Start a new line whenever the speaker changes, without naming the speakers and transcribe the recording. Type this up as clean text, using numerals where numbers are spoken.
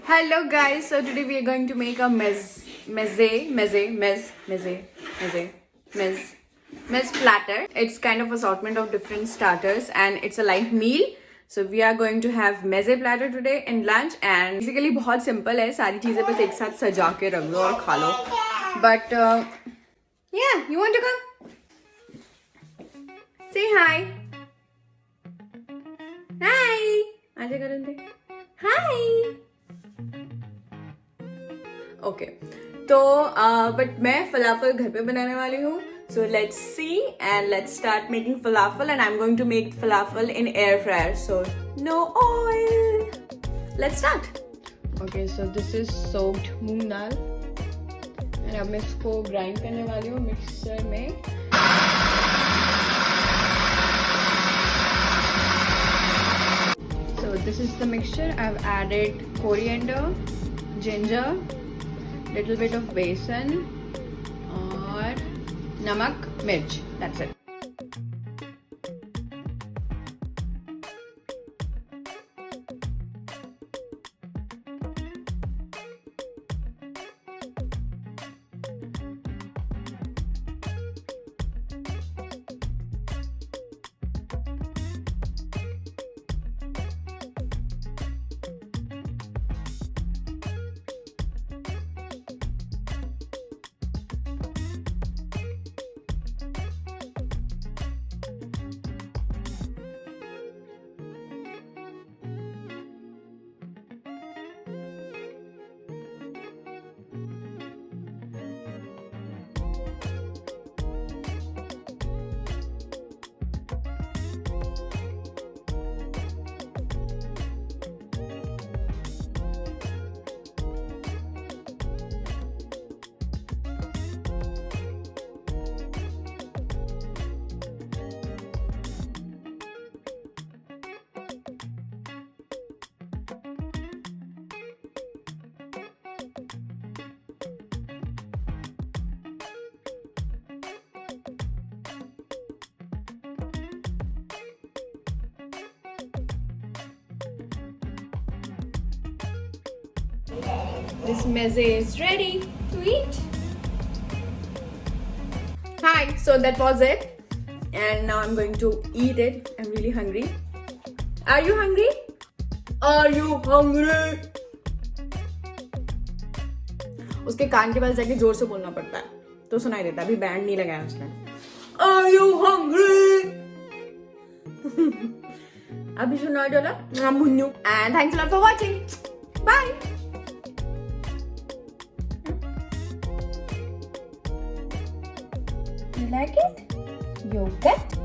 Hello guys, so today we are going to make a mezze platter. It's kind of assortment of different starters and it's a light meal. So we are going to have mezze platter today in lunch and basically बहुत simple है, सारी चीजें बस एक साथ सजा के रख लो और खा लो. But yeah, you want to come? Say hi. Hi. आजा करण दे. Hi. ओके तो बट मैं फलाफल घर पे बनाने वाली हूँ. So let's see and let's start making falafel and I am going to make falafel in air fryer. So no oil. Let's start. Okay so this is soaked moong dal and अब मैं इसको grind करने वाली हूँ मिक्सर में. So this is the mixture. I've added coriander, ginger, little bit of besan और नमक मिर्च. That's it. This mezze is ready to eat. Hi, so that was it. And now I'm going to eat it. I'm really hungry. Are you hungry? Are you hungry? उसके कान के पास जाके जोर से बोलना पड़ता है तो सुनाई देता है. अभी बैंड नहीं लगाया उसने. Are you hungry? अभी सुनाई देला. And thanks a lot for watching. Bye. You like it? Yogurt?